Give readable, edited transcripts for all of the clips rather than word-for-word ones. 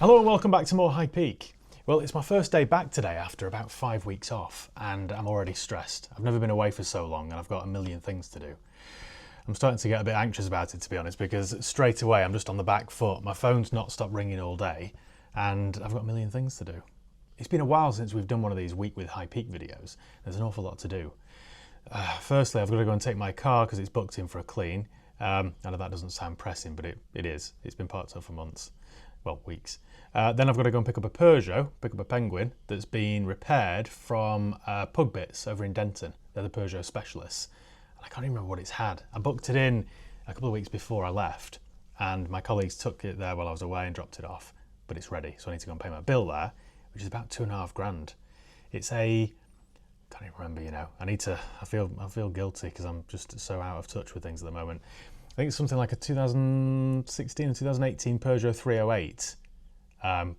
Hello and welcome back to more High Peak. Well, it's my first day back today after about 5 weeks off and I'm already stressed. I've never been away for so long and I've got a million things to do. I'm starting to get a bit anxious about it, to be honest, because straight away I'm just on the back foot. My phone's not stopped ringing all day and I've got a million things to do. It's been a while since we've done one of these week with High Peak videos. There's an awful lot to do. Firstly, I've got to go and take my car because it's booked in for a clean. I know that doesn't sound pressing, but it is. It's been parked up for months. Well, weeks. Then I've got to go and pick up a Peugeot, pick up a Penguin that's been repaired from Pug Bits over in Denton. They're the Peugeot specialists. And I can't even remember what it's had. I booked it in a couple of weeks before I left and my colleagues took it there while I was away and dropped it off. But it's ready, so I need to go and pay my bill there, which is about $2.5 grand. It's a, can't even remember, you know. I feel guilty because I'm just so out of touch with things at the moment. I think it's something like a 2016 and 2018 Peugeot 308,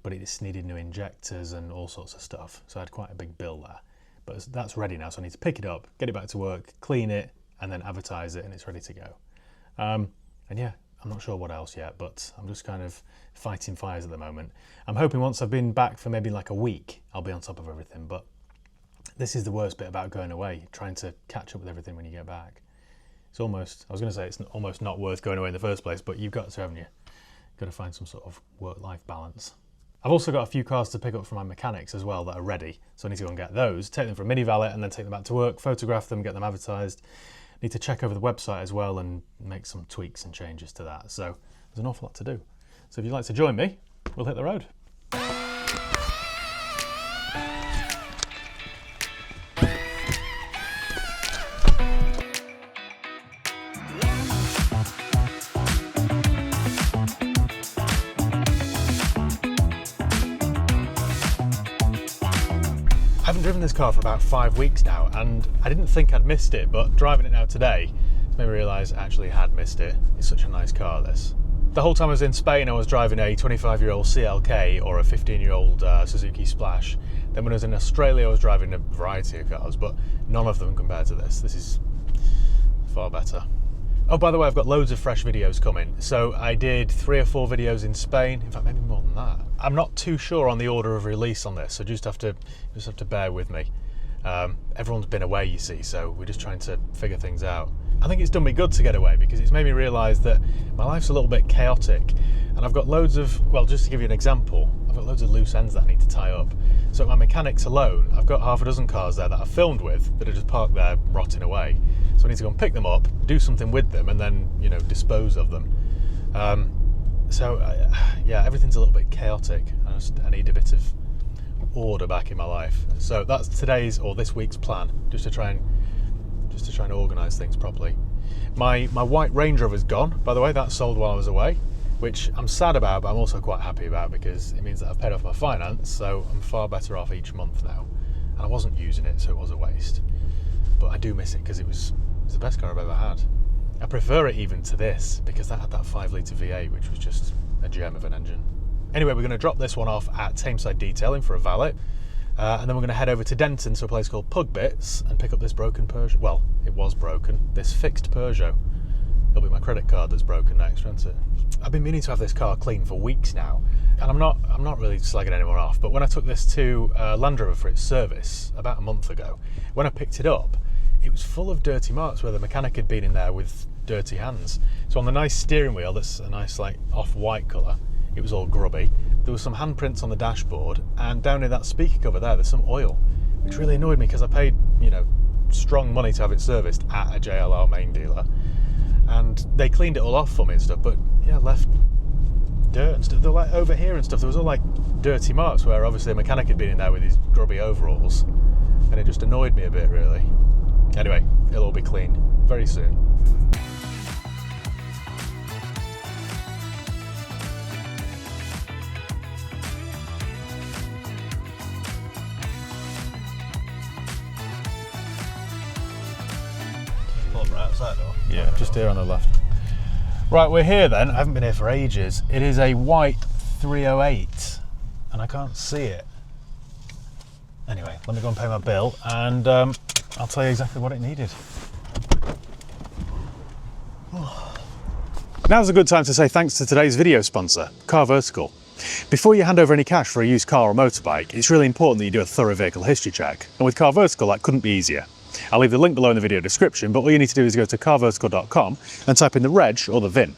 but it just needed new injectors and all sorts of stuff. So I had quite a big bill there. But that's ready now, so I need to pick it up, get it back to work, clean it, and then advertise it, and it's ready to go. And yeah, I'm not sure what else yet, but I'm just kind of fighting fires at the moment. I'm hoping once I've been back for maybe like a week, I'll be on top of everything. But this is the worst bit about going away, trying to catch up with everything when you get back. It's almost, I was going to say it's almost not worth going away in the first place, but you've got to, haven't you? Got to find some sort of work-life balance. I've also got a few cars to pick up from my mechanics as well that are ready, so I need to go and get those, take them for a mini valet and then take them back to work, photograph them, get them advertised. Need to check over the website as well and make some tweaks and changes to that. So there's an awful lot to do. So if you'd like to join me, we'll hit the road. I haven't driven this car for about 5 weeks now and I didn't think I'd missed it, but driving it now today made me realise I actually had missed it. It's such a nice car, this. The whole time I was in Spain I was driving a 25-year-old CLK or a 15-year-old Suzuki Splash. Then when I was in Australia I was driving a variety of cars, but none of them compared to this. This is far better. Oh, by the way, I've got loads of fresh videos coming. So I did 3 or 4 videos in Spain. In fact, maybe more than that. I'm not too sure on the order of release on this, so just have to bear with me. Everyone's been away, you see, so we're just trying to figure things out. I think it's done me good to get away because it's made me realise that my life's a little bit chaotic and I've got loads of, well, just to give you an example, I've got loads of loose ends that I need to tie up. So at my mechanics alone, I've got half a dozen cars there that I've filmed with that are just parked there rotting away. So I need to go and pick them up, do something with them and then, you know, dispose of them. Yeah, everything's a little bit chaotic. I need a bit of order back in my life. So that's today's or this week's plan, just to try and organise things properly. My white Range Rover's gone, by the way. That sold while I was away, which I'm sad about, but I'm also quite happy about because it means that I've paid off my finance, so I'm far better off each month now. And I wasn't using it, so it was a waste. But I do miss it because it was the best car I've ever had. I prefer it even to this because that had that 5-litre V8, which was just a gem of an engine. Anyway, we're going to drop this one off at Tameside Detailing for a valet. And then we're going to head over to Denton to a place called Pug Bits and pick up this broken Peugeot. Well, it was broken. This fixed Peugeot. It'll be my credit card that's broken next, won't it? I've been meaning to have this car clean for weeks now, and I'm not really slagging anyone off. But when I took this to Land Rover for its service about a month ago, when I picked it up, it was full of dirty marks where the mechanic had been in there with dirty hands. So on the nice steering wheel, that's a nice like off-white colour, it was all grubby. There was some handprints on the dashboard, and down in that speaker cover there, there's some oil, which really annoyed me because I paid, you know, strong money to have it serviced at a JLR main dealer, and they cleaned it all off for me and stuff, but yeah, left dirt and stuff. They're like over here and stuff. There was all like dirty marks where obviously a mechanic had been in there with his grubby overalls, and it just annoyed me a bit, really. Anyway, it'll all be clean very soon. Outside or? Yeah, just here on the left. Right, we're here then. I haven't been here for ages. It is a white 308 and I can't see it. Anyway, let me go and pay my bill and I'll tell you exactly what it needed. Now's a good time to say thanks to today's video sponsor, Car Vertical. Before you hand over any cash for a used car or motorbike, it's really important that you do a thorough vehicle history check. And with Car Vertical, that couldn't be easier. I'll leave the link below in the video description, but all you need to do is go to carvertical.com and type in the reg or the VIN.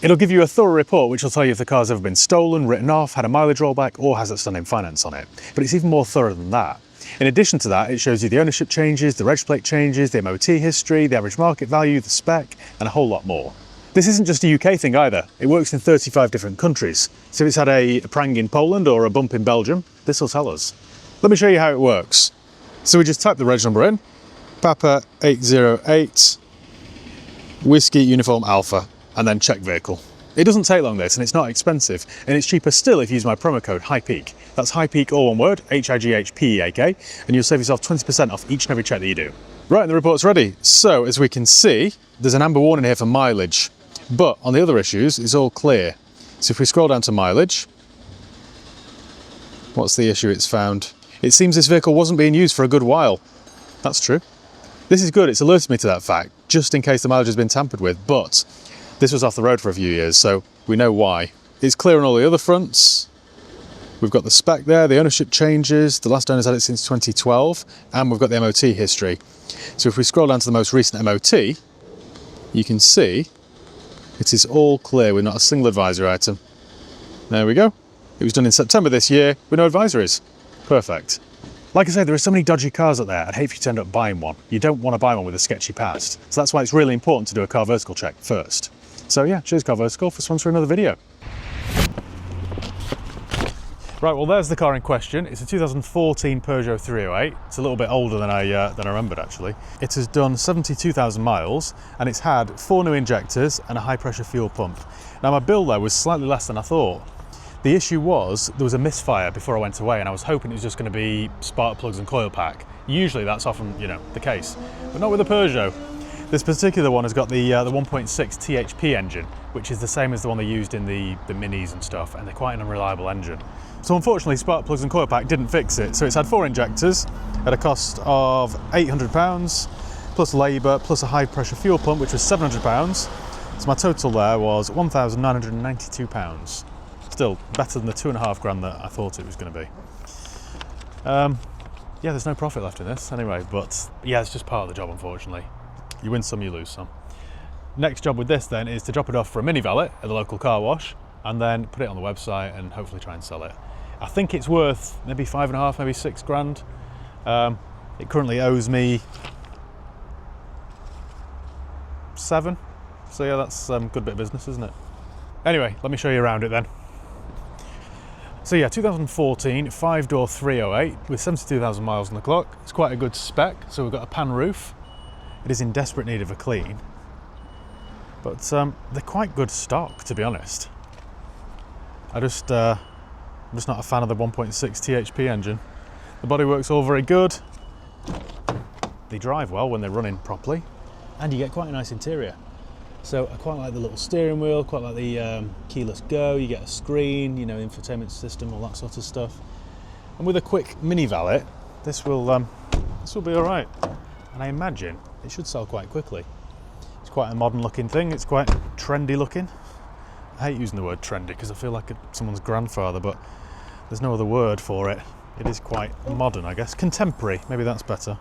It'll give you a thorough report which will tell you if the car's ever been stolen, written off, had a mileage rollback, or has outstanding finance on it. But it's even more thorough than that. In addition to that, it shows you the ownership changes, the reg plate changes, the MOT history, the average market value, the spec, and a whole lot more. This isn't just a UK thing either. It works in 35 different countries. So if it's had a prang in Poland or a bump in Belgium, this will tell us. Let me show you how it works. So we just type the reg number in, Papa 808, Whiskey Uniform Alpha, and then check vehicle. It doesn't take long this, and it's not expensive, and it's cheaper still if you use my promo code HIGHPEAK. That's HIGHPEAK, all one word, HIGHPEAK, and you'll save yourself 20% off each and every check that you do. Right, and the report's ready. So as we can see, there's an amber warning here for mileage. But on the other issues, it's all clear. So if we scroll down to mileage, what's the issue it's found? It seems this vehicle wasn't being used for a good while. That's true. This is good, it's alerted me to that fact, just in case the mileage has been tampered with, but this was off the road for a few years, so we know why. It's clear on all the other fronts. We've got the spec there, the ownership changes, the last owner's had it since 2012, and we've got the MOT history. So if we scroll down to the most recent MOT, you can see it is all clear with not a single advisory item. There we go. It was done in September this year with no advisories. Perfect. Like I said, there are so many dodgy cars out there, I'd hate for you to end up buying one. You don't want to buy one with a sketchy past. So that's why it's really important to do a Car Vertical check first. So yeah, cheers Car Vertical for sponsoring another video. Right, well there's the car in question. It's a 2014 Peugeot 308. It's a little bit older than I remembered actually. It has done 72,000 miles and it's had 4 new injectors and a high pressure fuel pump. Now my bill there was slightly less than I thought. The issue was there was a misfire before I went away and I was hoping it was just going to be spark plugs and coil pack. Usually that's often, the case, but not with a Peugeot. This particular one has got the 1.6 THP engine, which is the same as the one they used in the Minis and stuff, and they're quite an unreliable engine. So unfortunately, spark plugs and coil pack didn't fix it. So it's had 4 injectors at a cost of £800, plus labour, plus a high pressure fuel pump, which was £700. So my total there was £1,992. Still better than the 2.5 grand that I thought it was going to be. Yeah, there's no profit left in this anyway, but yeah, it's just part of the job, unfortunately. You win some, you lose some. Next job with this then is to drop it off for a mini valet at the local car wash and then put it on the website and hopefully try and sell it. I think it's worth maybe 5.5, maybe 6 grand. It currently owes me 7. So yeah, that's a good bit of business, isn't it? Anyway, let me show you around it then. So yeah, 2014 5-door 308 with 72,000 miles on the clock. It's quite a good spec. So we've got a pan roof. It is in desperate need of a clean, but they're quite good stock, to be honest. I'm just not a fan of the 1.6 THP engine. The bodywork's all very good. They drive well when they're running properly, and you get quite a nice interior. So I quite like the little steering wheel, quite like the keyless go. You get a screen, infotainment system, all that sort of stuff. And with a quick mini valet, this will be all right. And I imagine it should sell quite quickly. It's quite a modern looking thing. It's quite trendy looking. I hate using the word trendy because I feel like someone's grandfather, but there's no other word for it. It is quite modern, I guess. Contemporary, maybe that's better.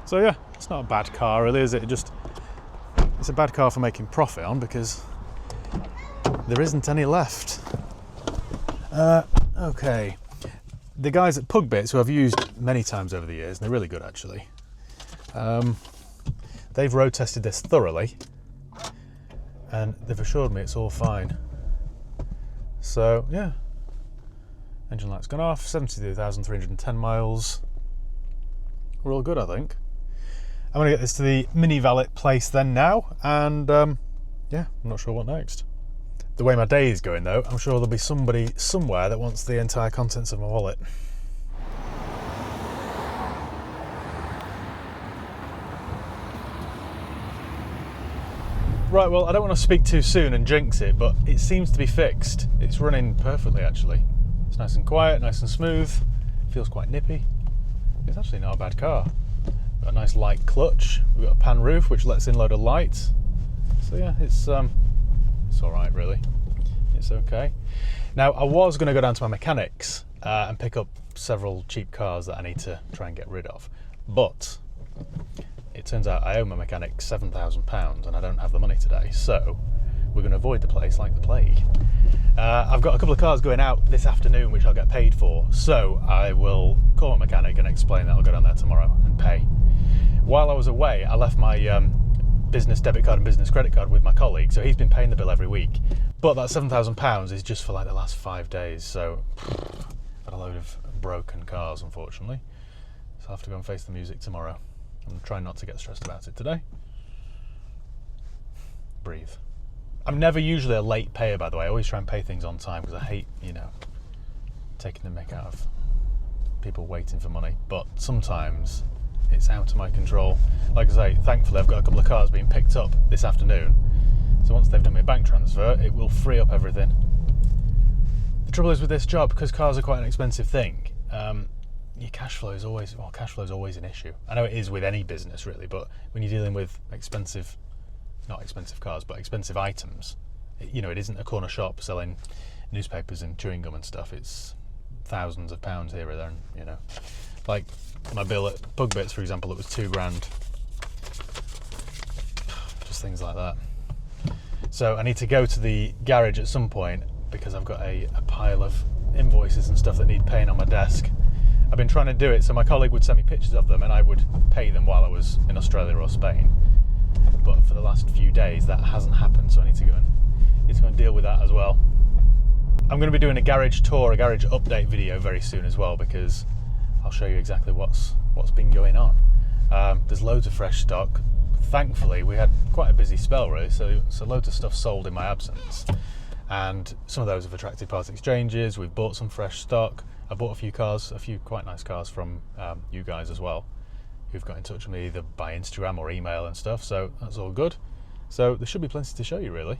So yeah, it's not a bad car really, is it? It's a bad car for making profit on because there isn't any left. Okay. The guys at Pug Bits, who I've used many times over the years, and they're really good actually, they've road tested this thoroughly and they've assured me it's all fine. So yeah, engine light's gone off, 72,310 miles. We're all good, I think. I'm going to get this to the mini valet place then now, and yeah, I'm not sure what next. The way my day is going though, I'm sure there'll be somebody somewhere that wants the entire contents of my wallet. Right, well, I don't want to speak too soon and jinx it, but it seems to be fixed. It's running perfectly actually. It's nice and quiet, nice and smooth, feels quite nippy. It's actually not a bad car. Got a nice light clutch, we've got a pan roof which lets in a load of light. So yeah, it's all right really. It's okay. Now, I was going to go down to my mechanics and pick up several cheap cars that I need to try and get rid of, but it turns out I owe my mechanic £7,000 and I don't have the money today, so we're going to avoid the place like the plague. I've got a couple of cars going out this afternoon which I'll get paid for, so I will call my mechanic and explain that I'll go down there tomorrow and pay. While I was away, I left my business debit card and business credit card with my colleague, so he's been paying the bill every week. But that £7,000 is just for like the last 5 days, so got a load of broken cars, unfortunately. So I'll have to go and face the music tomorrow. I'm trying not to get stressed about it today. Breathe. I'm never usually a late payer, by the way. I always try and pay things on time because I hate, taking the mick out of people waiting for money. But sometimes it's out of my control. Like I say, thankfully I've got a couple of cars being picked up this afternoon. So once they've done my bank transfer, it will free up everything. The trouble is with this job, because cars are quite an expensive thing, your cash flow is always an issue. I know it is with any business really, but when you're dealing with not expensive cars, but expensive items, it isn't a corner shop selling newspapers and chewing gum and stuff. It's thousands of pounds here or there, like my bill at Pug Bits, for example, it was £2,000. Just things like that. So I need to go to the garage at some point because I've got a pile of invoices and stuff that need paying on my desk. I've been trying to do it so my colleague would send me pictures of them and I would pay them while I was in Australia or Spain. But for the last few days that hasn't happened, so I need to go and deal with that as well. I'm going to be doing a garage tour, a garage update video very soon as well, because I'll show you exactly what's been going on. There's loads of fresh stock. Thankfully, we had quite a busy spell really, so loads of stuff sold in my absence. And some of those have attracted part exchanges. We've bought some fresh stock. I bought a few quite nice cars from you guys as well, who've got in touch with me either by Instagram or email and stuff, so that's all good. So there should be plenty to show you really.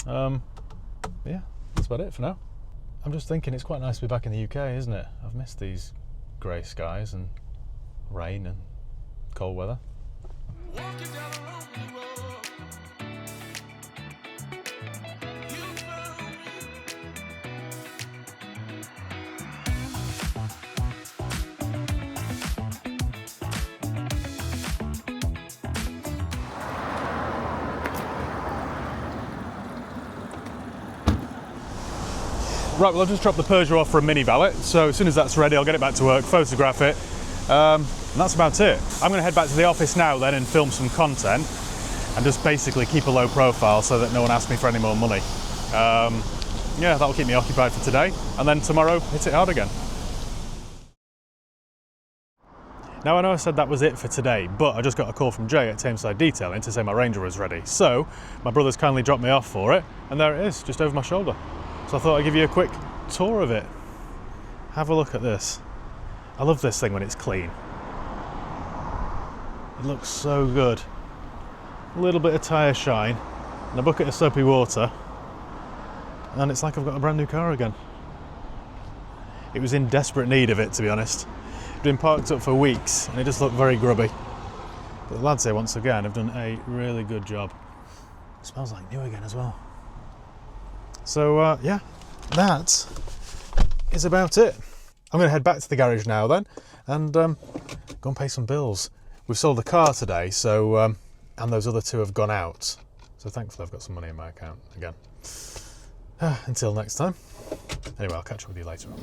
Yeah, that's about it for now. I'm just thinking it's quite nice to be back in the UK, isn't it? I've missed these grey skies and rain and cold weather. Right, well I've just dropped the Peugeot off for a mini valet, so as soon as that's ready I'll get it back to work, photograph it, and that's about it. I'm going to head back to the office now then and film some content and just basically keep a low profile so that no one asks me for any more money. Yeah, that'll keep me occupied for today, and then tomorrow hit it hard again. Now I know I said that was it for today, but I just got a call from Jay at Tameside Detailing to say my Range Rover is ready. So my brother's kindly dropped me off for it, and there it is, just over my shoulder. So I thought I'd give you a quick tour of it. Have a look at this. I love this thing when it's clean. It looks so good. A little bit of tyre shine and a bucket of soapy water, and it's like I've got a brand new car again. It was in desperate need of it, to be honest. It'd been parked up for weeks and it just looked very grubby. But the lads here, once again, have done a really good job. It smells like new again as well. So yeah, that is about it. I'm going to head back to the garage now then and go and pay some bills. We've sold the car today, so and those other two have gone out. So thankfully I've got some money in my account again. Until next time. Anyway, I'll catch up with you later on.